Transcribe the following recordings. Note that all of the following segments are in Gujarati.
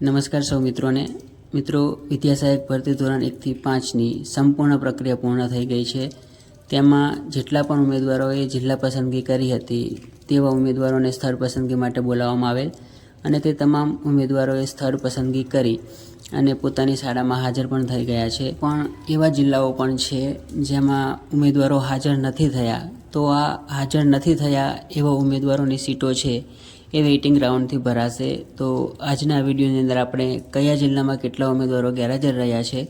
નમસ્કાર સૌ મિત્રોને. મિત્રો, વિદ્યા સહાયક ભરતી ધોરણ 1 થી 5ની સંપૂર્ણ પ્રક્રિયા પૂર્ણ થઈ ગઈ છે. તેમાં જેટલા પણ ઉમેદવારોએ જિલ્લા પસંદગી કરી હતી તેવા ઉમેદવારોને સ્થળ પસંદગી માટે બોલાવવામાં આવેલ અને તે તમામ ઉમેદવારોએ સ્થળ પસંદગી કરી અને પોતાની શાળામાં હાજર પણ થઈ ગયા છે. પણ એવા જિલ્લાઓ પણ છે જેમાં ઉમેદવારો હાજર નથી થયા. તો આ હાજર નથી થયા એવા ઉમેદવારોની સીટો છે એ વેઇટિંગ રાઉન્ડથી ભરાશે. તો આજના વિડીયોની અંદર આપણે કયા જિલ્લામાં કેટલા ઉમેદવારો ગેરહાજર રહ્યા છે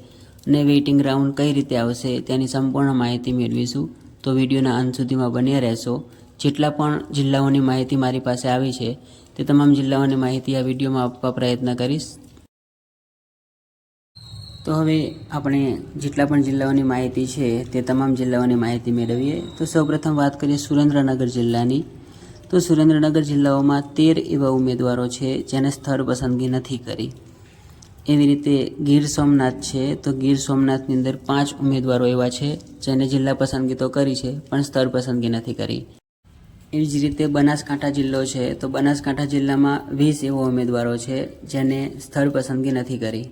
અને વેઇટિંગ રાઉન્ડ કઈ રીતે આવશે તેની સંપૂર્ણ માહિતી મેળવીશું. તો વિડીયોના અંત સુધીમાં બન્યા રહેશો. જેટલા પણ જિલ્લાઓની માહિતી મારી પાસે આવી છે તે તમામ જિલ્લાઓની માહિતી આ વિડીયોમાં આપવા પ્રયત્ન કરીશ. તો હવે આપણે જેટલા પણ જિલ્લાઓની માહિતી છે તે તમામ જિલ્લાઓની માહિતી મેળવીએ. તો સૌપ્રથમ વાત કરીએ સુરેન્દ્રનગર જિલ્લાની. તો સુરેન્દ્રનગર જિલ્લાઓમાં 13 એવા ઉમેદવારો છે જેને સ્થળ પસંદગી નથી કરી. એવી રીતે ગીર સોમનાથ છે. તો ગીર સોમનાથની અંદર 5 ઉમેદવારો એવા છે જેને જિલ્લા પસંદગી તો કરી છે પણ સ્થળ પસંદગી નથી કરી. એવી જ રીતે બનાસકાંઠા જિલ્લો છે. તો બનાસકાંઠા જિલ્લામાં 20 એવા ઉમેદવારો છે જેને સ્થળ પસંદગી નથી કરી.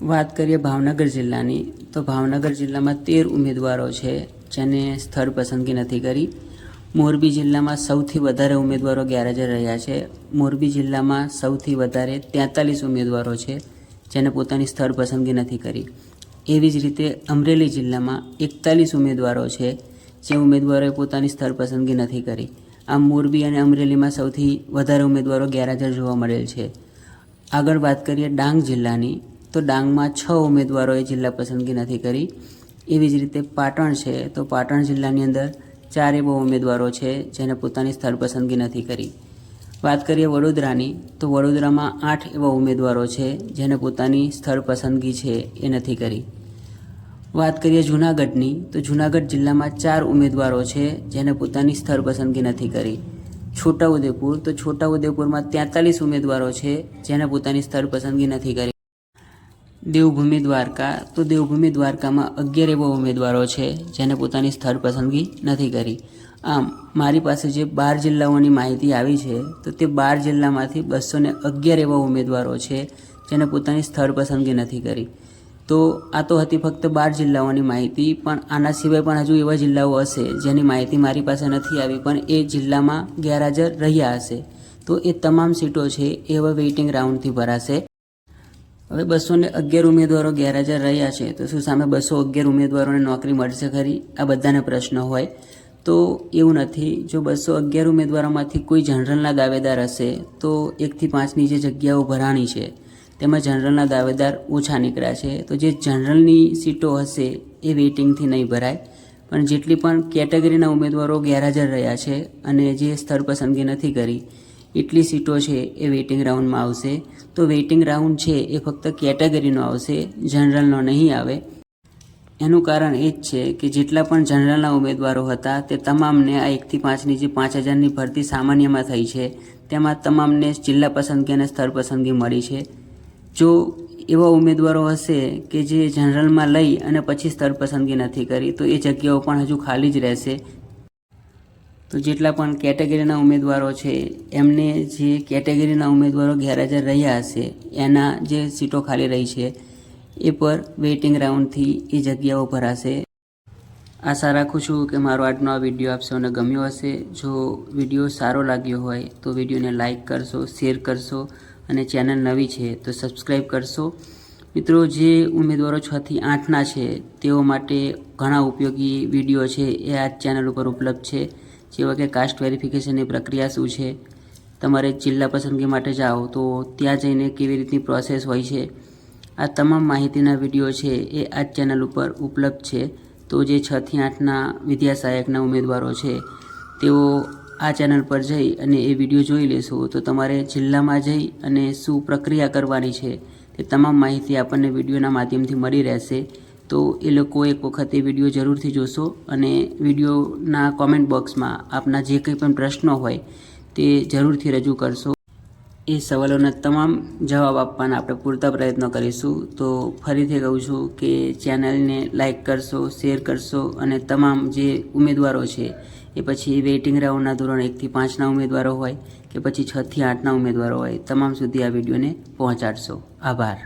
વાત કરીએ ભાવનગર જિલ્લાની. તો ભાવનગર જિલ્લામાં 13 ઉમેદવારો છે જેને સ્થળ પસંદગી નથી કરી. મોરબી જિલ્લામાં સૌથી વધારે ઉમેદવારો ગેરહાજર રહ્યા છે. મોરબી જિલ્લામાં સૌથી વધારે 43 ઉમેદવારો છે જેને પોતાની સ્થળ પસંદગી નથી કરી. એવી જ રીતે અમરેલી જિલ્લામાં 41 ઉમેદવારો છે જે ઉમેદવારોએ પોતાની સ્થળ પસંદગી નથી કરી. આમ મોરબી અને અમરેલીમાં સૌથી વધારે ઉમેદવારો ગેરહાજર જોવા મળેલ છે. આગળ વાત કરીએ ડાંગ જિલ્લાની. તો ડાંગમાં 6 ઉમેદવારોએ જિલ્લા પસંદગી નથી કરી. એવી જ રીતે પાટણ છે. તો પાટણ જિલ્લાની અંદર 4 એવા ઉમેદવારો છે જેને પોતાની સ્થળ પસંદગી નથી કરી. વાત કરીએ વડોદરાની. તો વડોદરામાં 8 એવા ઉમેદવારો છે જેને પોતાની સ્થળ પસંદગી છે એ નથી કરી. વાત કરીએ જૂનાગઢની. તો જૂનાગઢ જિલ્લામાં 4 ઉમેદવારો છે જેને પોતાની સ્થળ પસંદગી નથી કરી. છોટાઉદેપુર. તો છોટાઉદેપુરમાં 43 ઉમેદવારો છે જેને પોતાની સ્થળ પસંદગી નથી કરી. દેવભૂમિ દ્વારકા. તો દેવભૂમિ દ્વારકામાં 11 એવા ઉમેદવારો છે જેને પોતાની સ્થળ પસંદગી નથી કરી. આમ મારી પાસે જે 12 જિલ્લાઓની માહિતી આવી છે તો તે 12 જિલ્લામાંથી 211 એવા ઉમેદવારો છે જેને પોતાની સ્થળ પસંદગી નથી કરી. તો આ તો હતી ફક્ત 12 જિલ્લાઓની માહિતી, પણ આના સિવાય પણ હજુ એવા જિલ્લાઓ હશે જેની માહિતી મારી પાસે નથી આવી પણ એ જિલ્લામાં ગેરહાજર રહ્યા હશે. તો એ તમામ સીટો છે એ હવે વેઇટિંગ રાઉન્ડથી ભરાશે. હવે 211 ઉમેદવારો ગેરહાજર રહ્યા છે તો શું સામે 211 ઉમેદવારોને નોકરી મળશે ખરી? આ બધાને પ્રશ્ન હોય. તો એવું નથી. જો 211 ઉમેદવારોમાંથી કોઈ જનરલના દાવેદાર હશે તો 1 થી 5ની જે જગ્યાઓ ભરાણી છે તેમાં જનરલના દાવેદાર ઓછા નીકળ્યા છે. તો જે જનરલની સીટો હશે એ વેઇટિંગથી નહીં ભરાય. પણ જેટલી પણ કેટેગરીના ઉમેદવારો ગેરહાજર રહ્યા છે અને જે સ્થળ પસંદગી નથી કરી એટલી સીટો છે એ વેઇટિંગ રાઉન્ડમાં આવશે. તો વેઇટિંગ રાઉન્ડ છે એ ફક્ત કેટેગરીનો આવશે, જનરલનો નહીં આવે. એનું કારણ એ જ છે કે જેટલા પણ જનરલના ઉમેદવારો હતા તે તમામને આ 1 થી 5ની જે 5000ની ભરતી સામાન્યમાં થઈ છે તેમાં તમામને જિલ્લા પસંદગી અને સ્થળ પસંદગી મળી છે. જો એવા ઉમેદવારો હશે કે જે જનરલમાં લઈ અને પછી સ્થળ પસંદગી નથી કરી તો એ જગ્યાઓ પણ હજુ ખાલી જ રહેશે. તો જેટલા પણ કેટેગરીના ઉમેદવારો છે એમને જે કેટેગરીના ઉમેદવારો ગેરહાજર રહ્યા હશે એના જે સીટો ખાલી રહી છે એ પર વેઇટિંગ રાઉન્ડથી એ જગ્યાઓ ભરાશે. આશા રાખું છું કે મારો આજનો આ વિડીયો આપ સૌને ગમ્યો હશે. જો વિડીયો સારો લાગ્યો હોય તો વિડીયોને લાઇક કરશો, શેર કરશો અને ચેનલ નવી છે તો સબસ્ક્રાઈબ કરશો. મિત્રો, જે ઉમેદવારો 6 થી 8ના છે તેઓ માટે ઘણા ઉપયોગી વિડીયો છે એ આ ચેનલ ઉપર ઉપલબ્ધ છે. જેવા કે કાસ્ટ વેરિફિકેશનની પ્રક્રિયા શું છે, તમારે જિલ્લા પસંદગી માટે જાઓ તો ત્યાં જઈને કેવી રીતની પ્રોસેસ હોય છે, આ તમામ માહિતીના વિડીયો છે એ આ ચેનલ ઉપર ઉપલબ્ધ છે. તો જે 6 થી 8ના વિદ્યા સહાયકના ઉમેદવારો છે તેઓ આ ચેનલ પર જઈ અને એ વિડીયો જોઈ લેશો તો તમારે જિલ્લામાં જઈ અને શું પ્રક્રિયા કરવાની છે તે તમામ માહિતી આપણને વિડીયોના માધ્યમથી મળી રહેશે. તો એ લોકો એક વખત એ વિડીયો જરૂરથી જોશો અને વિડીયોના કોમેન્ટ બોક્સમાં આપના જે કંઈ પણ પ્રશ્નો હોય તે જરૂરથી રજૂ કરશો. એ સવાલોના તમામ જવાબ આપવાના આપણે પૂરતા પ્રયત્નો કરીશું. તો ફરીથી કહું છું કે ચેનલને લાઇક કરશો, શેર કરશો અને તમામ જે ઉમેદવારો છે એ પછી વેઇટિંગ રાઉન્ડના ધોરણ 1 થી 5ના ઉમેદવારો હોય કે પછી 6 થી 8ના ઉમેદવારો હોય, તમામ સુધી આ વિડીયોને પહોંચાડશો. આભાર.